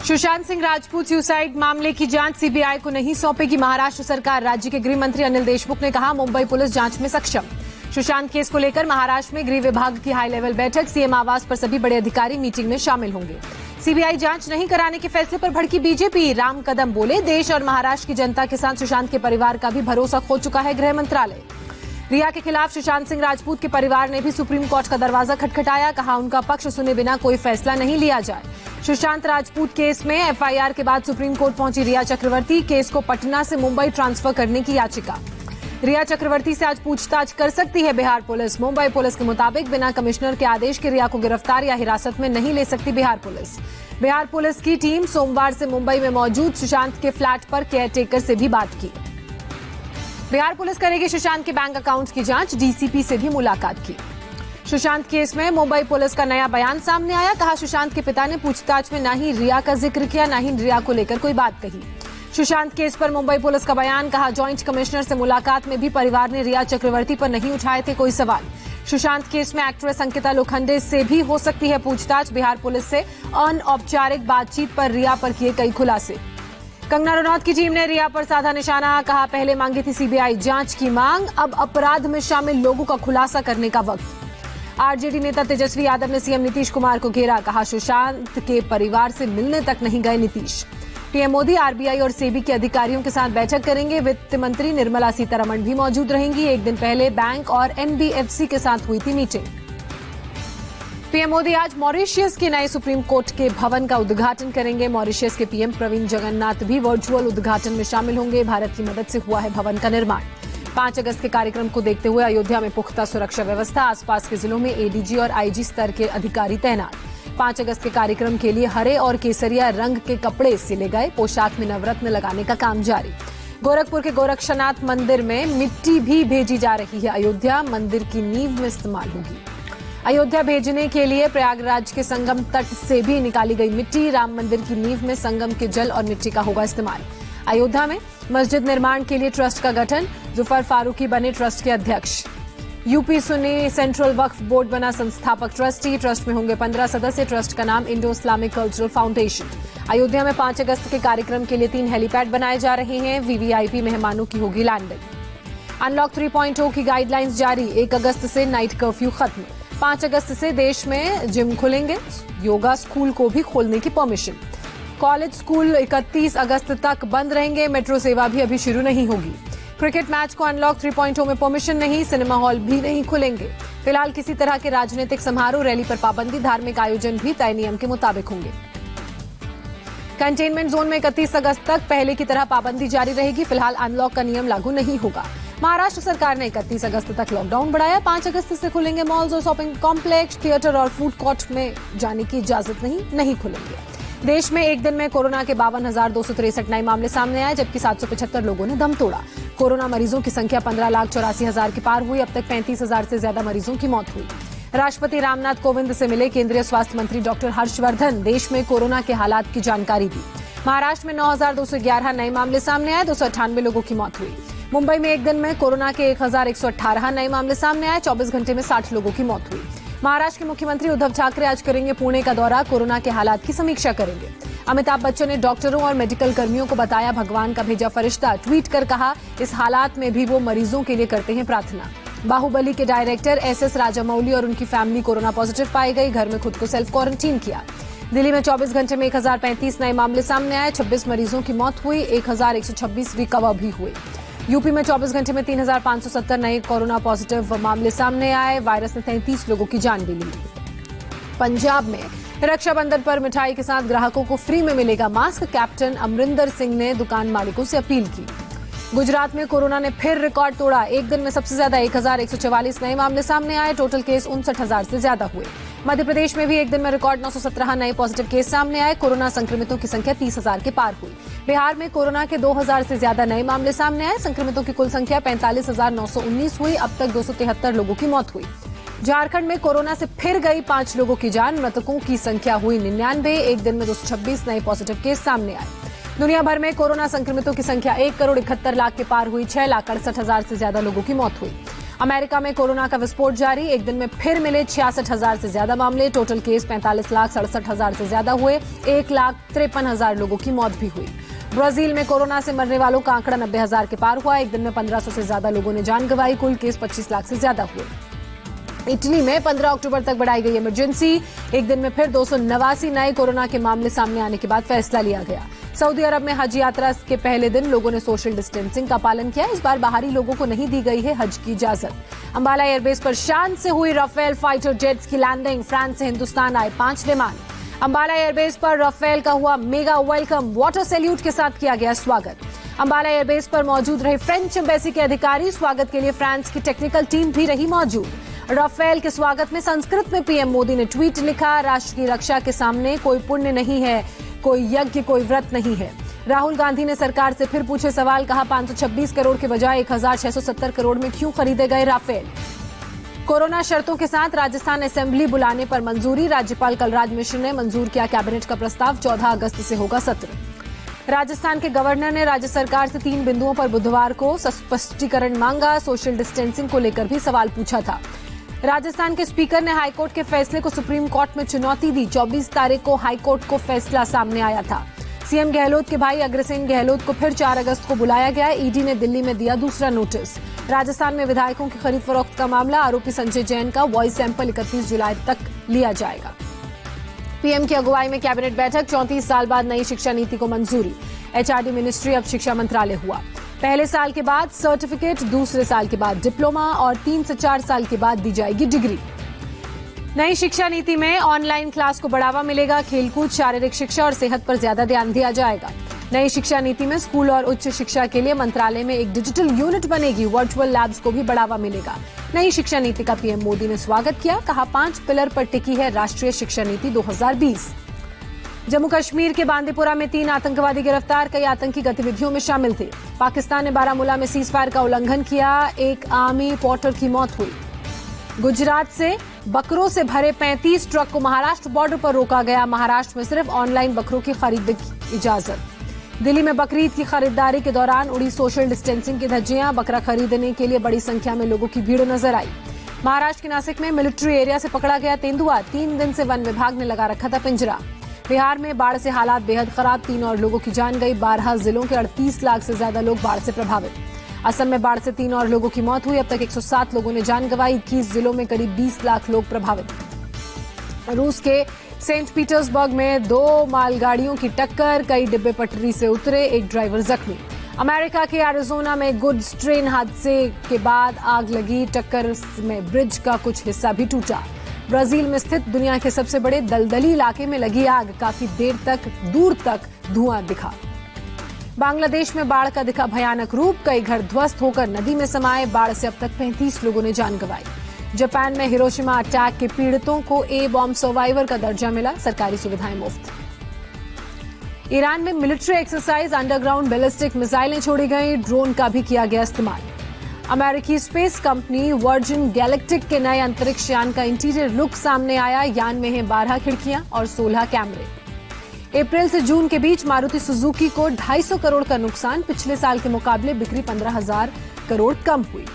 Sushant Singh Rajput suicide मामले की जांच सीबीआई को नहीं सौंपेगी महाराष्ट्र सरकार। राज्य के गृह मंत्री अनिल देशमुख ने कहा, मुंबई पुलिस जांच में सक्षम। सुशांत केस को लेकर महाराष्ट्र में गृह विभाग की हाई लेवल बैठक। सीएम आवास पर सभी बड़े अधिकारी मीटिंग में शामिल होंगे। सीबीआई जांच नहीं कराने के फैसले पर भड़की बीजेपी। राम कदम बोले, देश और महाराष्ट्र की जनता के साथ सुशांत के परिवार का भी भरोसा खो चुका है गृह मंत्रालय। रिया के खिलाफ सुशांत सिंह राजपूत के परिवार ने भी सुप्रीम कोर्ट का दरवाजा खटखटाया। कहा, उनका पक्ष सुने बिना कोई फैसला नहीं लिया जाए। सुशांत राजपूत केस में एफआईआर के बाद सुप्रीम कोर्ट पहुंची रिया चक्रवर्ती। केस को पटना से मुंबई ट्रांसफर करने की याचिका। रिया चक्रवर्ती से आज पूछताछ कर सकती है बिहार पुलिस। मुंबई पुलिस के मुताबिक बिना कमिश्नर के आदेश के रिया को गिरफ्तार या हिरासत में नहीं ले सकती बिहार पुलिस। बिहार पुलिस की टीम सोमवार से मुंबई में मौजूद सुशांत के फ्लैट पर केयरटेकर से भी बात की। बिहार पुलिस करेगी सुशांत के बैंक अकाउंट्स की जांच। डीसीपी से भी मुलाकात की। सुशांत केस में मुंबई पुलिस का नया बयान सामने आया। कहा, सुशांत के पिता ने पूछताछ में ना ही रिया का जिक्र किया, ना ही रिया को लेकर कोई बात कही। सुशांत केस पर मुंबई पुलिस का बयान। कहा, जॉइंट कमिश्नर से मुलाकात में भी परिवार ने रिया चक्रवर्ती पर नहीं उठाए थे कोई सवाल। सुशांत केस में एक्ट्रेस अंकिता लोखंडे से भी हो सकती है पूछताछ। बिहार पुलिस से अनौपचारिक बातचीत पर रिया पर किए कई खुलासे। कंगना रनौत की टीम ने रिया पर साधा निशाना। कहा, पहले मांगी थी सीबीआई जांच की मांग, अब अपराध में शामिल लोगों का खुलासा करने का वक्त। आरजेडी नेता तेजस्वी यादव ने सीएम नीतीश कुमार को घेरा। कहा, सुशांत के परिवार से मिलने तक नहीं गए नीतीश। पीएम मोदी आरबीआई और सेबी के अधिकारियों के साथ बैठक करेंगे। वित्त मंत्री निर्मला सीतारमण भी मौजूद रहेंगी। एक दिन पहले बैंक और एनबीएफसी के साथ हुई थी मीटिंग। पीएम मोदी आज मॉरिशस के नए सुप्रीम कोर्ट के भवन का उद्घाटन करेंगे। मॉरिशस के पीएम प्रवीण जगन्नाथ भी वर्चुअल उद्घाटन में शामिल होंगे। भारत की मदद से हुआ है भवन का निर्माण। 5 अगस्त के कार्यक्रम को देखते हुए अयोध्या में पुख्ता सुरक्षा व्यवस्था। आसपास के जिलों में एडीजी और आईजी स्तर के अधिकारी तैनात। 5 अगस्त के कार्यक्रम के लिए हरे और केसरिया रंग के कपड़े सिले गए। पोशाक में नवरत्न लगाने का काम जारी। गोरखपुर के गोरक्षनाथ मंदिर में मिट्टी भी भेजी जा रही है। अयोध्या मंदिर की नींव में इस्तेमाल होगी। अयोध्या भेजने के लिए प्रयागराज के संगम तट से भी निकाली गई मिट्टी। राम मंदिर की नींव में संगम के जल और मिट्टी का होगा इस्तेमाल। अयोध्या में मस्जिद निर्माण के लिए ट्रस्ट का गठन। जुफर फारूकी बने ट्रस्ट के अध्यक्ष। यूपी सुन्नी सेंट्रल वक्फ बोर्ड बना संस्थापक ट्रस्टी। ट्रस्ट में होंगे 15 सदस्य। ट्रस्ट का नाम Indo Islamic cultural foundation. Ayodhya में 5 अगस्त के कार्यक्रम के लिए 3 हेलीपैड बनाए जा रहे हैं। वीवीआईपी मेहमानों की होगी लैंडिंग। अनलॉक 3.0 की गाइडलाइंस जारी। 1 अगस्त से नाइट कर्फ्यू खत्म। 5 अगस्त से देश में जिम खुलेंगे। योगा स्कूल को भी खोलने की परमिशन। कॉलेज स्कूल 31 अगस्त तक बंद रहेंगे। मेट्रो सेवा भी अभी शुरू नहीं होगी। क्रिकेट मैच को अनलॉक 3.0 में परमिशन नहीं। सिनेमा हॉल भी नहीं खुलेंगे। फिलहाल किसी तरह के राजनीतिक समारोह, रैली पर पाबंदी। धार्मिक आयोजन भी तय नियम के मुताबिक होंगे। कंटेनमेंट जोन में 31 अगस्त तक पहले की तरह पाबंदी जारी रहेगी। फिलहाल अनलॉक का नियम लागू नहीं होगा। महाराष्ट्र सरकार ने 31 अगस्त तक लॉकडाउन बढ़ाया। 5 अगस्त से खुलेंगे मॉल्स और शॉपिंग कॉम्प्लेक्स। थिएटर और फूड कोर्ट में जाने की इजाजत नहीं खुलेंगे। देश में एक दिन में कोरोना के 52,263 नए मामले सामने आए, जबकि 775 लोगों ने दम तोड़ा। कोरोना मरीजों की संख्या 15,84,000 के पार हुई। अब तक 35,000 से ज्यादा मरीजों की मौत हुई। राष्ट्रपति रामनाथ कोविंद से मिले केंद्रीय स्वास्थ्य मंत्री डॉक्टर हर्षवर्धन। देश में कोरोना के हालात की जानकारी दी। महाराष्ट्र में 9,211 नए मामले सामने आए। 298 लोगों की मौत हुई। मुंबई में एक दिन में कोरोना के 1,118 नए मामले सामने आए। 24 घंटे में 60 लोगों की मौत हुई। महाराष्ट्र के मुख्यमंत्री उद्धव ठाकरे आज करेंगे पुणे का दौरा। कोरोना के हालात की समीक्षा करेंगे। अमिताभ बच्चन ने डॉक्टरों और मेडिकल कर्मियों को बताया भगवान का भेजा फरिश्ता। ट्वीट कर कहा, इस हालात में भी वो मरीजों के लिए करते हैं प्रार्थना। बाहुबली के डायरेक्टर एसएस राजामौली और उनकी फैमिली कोरोना पॉजिटिव पाई गई। घर में खुद को सेल्फ क्वारंटीन किया। दिल्ली में 24 घंटे में 1035 नए मामले सामने आए। 26 मरीजों की मौत हुई। 1126 रिकवर भी हुए। यूपी में 24 घंटे में 3,570 नए कोरोना पॉजिटिव मामले सामने आए। वायरस ने 33 लोगों की जान भी ली। पंजाब में रक्षाबंधन पर मिठाई के साथ ग्राहकों को फ्री में मिलेगा मास्क। कैप्टन अमरिंदर सिंह ने दुकान मालिकों से अपील की। गुजरात में कोरोना ने फिर रिकॉर्ड तोड़ा। एक दिन में सबसे ज्यादा 1,144 नए मामले सामने आए। टोटल केस 59,000 से ज्यादा हुए। मध्य प्रदेश में भी एक दिन में रिकॉर्ड 917 नए पॉजिटिव केस सामने आए। कोरोना संक्रमितों की संख्या 30,000 के पार हुई। बिहार में कोरोना के 2,000 से ज्यादा नए मामले सामने आए। संक्रमितों की कुल संख्या 45,919 हुई। अब तक 273 लोगों की मौत हुई। झारखंड में कोरोना से फिर गई 5 लोगों की जान। मृतकों की संख्या हुई 99। एक दिन में 226 नए पॉजिटिव केस सामने आए। दुनिया भर में कोरोना संक्रमितों की संख्या 1,71,00,000 के पार हुई। 6,68,000 से ज्यादा लोगों की मौत हुई। अमेरिका में कोरोना का विस्फोट जारी, एक दिन में फिर मिले 66,000 से ज्यादा मामले। टोटल केस 45,67,000 से ज्यादा हुए। 1,53,000 लोगों की मौत भी हुई। ब्राजील में कोरोना से मरने वालों का आंकड़ा 90,000 के पार हुआ। एक दिन में 1,500 से ज्यादा लोगों ने जान गंवाई। कुल केस 25 लाख से ज्यादा हुए। इटली में 15 अक्टूबर तक बढ़ाई गई इमरजेंसी। एक दिन में फिर 289 नए कोरोना के मामले सामने आने के बाद फैसला लिया गया। सऊदी अरब में हज यात्रा के पहले दिन लोगों ने सोशल डिस्टेंसिंग का पालन किया। इस बार बाहरी लोगों को नहीं दी गई है हज की इजाजत। अंबाला एयरबेस पर शान से हुई राफेल फाइटर जेट्स की लैंडिंग। फ्रांस से हिंदुस्तान आए 5 विमान। अंबाला एयरबेस पर राफेल का हुआ मेगा वेलकम। वाटर सैल्यूट के साथ किया गया स्वागत। अंबाला एयरबेस पर मौजूद रहे फ्रेंच एम्बेसी के अधिकारी। स्वागत के लिए फ्रांस की टेक्निकल टीम भी रही मौजूद। राफेल के स्वागत में संस्कृत में पीएम मोदी ने ट्वीट लिखा, राष्ट्र की रक्षा के सामने कोई पुण्य नहीं है, कोई यज्ञ, कोई व्रत नहीं है। राहुल गांधी ने सरकार से फिर पूछे सवाल, कहा 526 करोड़ के बजाय 1,670 करोड़ में क्यों खरीदे गए राफेल। कोरोना शर्तों के साथ राजस्थान असेंबली बुलाने पर मंजूरी। राज्यपाल कलराज मिश्र ने मंजूर किया कैबिनेट का प्रस्ताव। 14 अगस्त से होगा सत्र। राजस्थान के गवर्नर ने राज्य सरकार से 3 बिंदुओं पर बुधवार को स्पष्टीकरण मांगा। सोशल डिस्टेंसिंग को लेकर भी सवाल पूछा था। राजस्थान के स्पीकर ने हाईकोर्ट के फैसले को सुप्रीम कोर्ट में चुनौती दी। 24 तारीख को हाईकोर्ट को फैसला सामने आया था। सीएम गहलोत के भाई अग्रसेन गहलोत को फिर 4 अगस्त को बुलाया गया। ईडी ने दिल्ली में दिया दूसरा नोटिस। राजस्थान में विधायकों की खरीद फरोख्त का मामला, आरोपी संजय जैन का वॉइस सैंपल 31 जुलाई तक लिया जाएगा। पीएम की अगुवाई में कैबिनेट बैठक। 34 साल बाद नई शिक्षा नीति को मंजूरी। एचआरडी मिनिस्ट्री अब शिक्षा मंत्रालय हुआ। पहले साल के बाद सर्टिफिकेट, दूसरे साल के बाद डिप्लोमा और 3 से 4 साल के बाद दी जाएगी डिग्री। नई शिक्षा नीति में ऑनलाइन क्लास को बढ़ावा मिलेगा। खेलकूद, शारीरिक शिक्षा और सेहत पर ज्यादा ध्यान दिया जाएगा। नई शिक्षा नीति में स्कूल और उच्च शिक्षा के लिए मंत्रालय में एक डिजिटल यूनिट बनेगी। वर्चुअल लैब्स को भी बढ़ावा मिलेगा। नई शिक्षा नीति का पीएम मोदी ने स्वागत किया। कहा 5 पिलर पर टिकी है राष्ट्रीय शिक्षा नीति 2020। जम्मू कश्मीर के बांदीपुरा में 3 आतंकवादी गिरफ्तार। कई आतंकी गतिविधियों में शामिल थे। पाकिस्तान ने बारामूला में सीजफायर का उल्लंघन किया। एक आर्मी पोर्टर की मौत हुई। गुजरात से बकरों से भरे 35 ट्रक को महाराष्ट्र बॉर्डर पर रोका गया। महाराष्ट्र में सिर्फ ऑनलाइन बकरों की खरीद की इजाजत। दिल्ली में बकरीद की खरीदारी के दौरान उड़ी सोशल डिस्टेंसिंग की धज्जियां। बकरा खरीदने के लिए बड़ी संख्या में लोगों की भीड़ नजर आई। महाराष्ट्र के नासिक में मिलिट्री एरिया से पकड़ा गया तेंदुआ। 3 दिन से वन विभाग ने लगा रखा था पिंजरा। बिहार में बाढ़ से हालात बेहद खराब। 3 और लोगों की जान गई। 12 जिलों के 38 लाख से ज्यादा लोग बाढ़ से प्रभावित। असम में बाढ़ से 3 और लोगों की मौत हुई। अब तक 107 लोगों ने जान गंवाई। 21 जिलों में करीब 20 लाख लोग प्रभावित। रूस के सेंट पीटर्सबर्ग में 2 मालगाड़ियों की टक्कर। कई डिब्बे पटरी से उतरे, एक ड्राइवर जख्मी। अमेरिका के एरिजोना में गुड्स ट्रेन हादसे के बाद आग लगी। टक्कर में ब्रिज का कुछ हिस्सा भी टूटा। ब्राजील में स्थित दुनिया के सबसे बड़े दलदली इलाके में लगी आग। काफी दूर तक धुआं दिखा। बांग्लादेश में बाढ़ का दिखा भयानक रूप। कई घर ध्वस्त होकर नदी में समाये। बाढ़ से अब तक 35 लोगों ने जान गंवाई। जापान में हिरोशिमा अटैक के पीड़ितों को ए बॉम्ब सर्वाइवर का दर्जा मिला। सरकारी सुविधाएं मुफ्त। ईरान में मिलिट्री एक्सरसाइज, अंडरग्राउंड बैलिस्टिक मिसाइलें छोड़ी गई। ड्रोन का भी किया गया इस्तेमाल। अमेरिकी स्पेस कंपनी वर्जिन गैलेक्टिक के नए अंतरिक्ष यान का इंटीरियर लुक सामने आया। यान में हैं 12 खिड़कियां और 16 कैमरे। अप्रैल से जून के बीच मारुति सुजुकी को 250 करोड़ का नुकसान। पिछले साल के मुकाबले बिक्री 15,000 करोड़ कम हुई।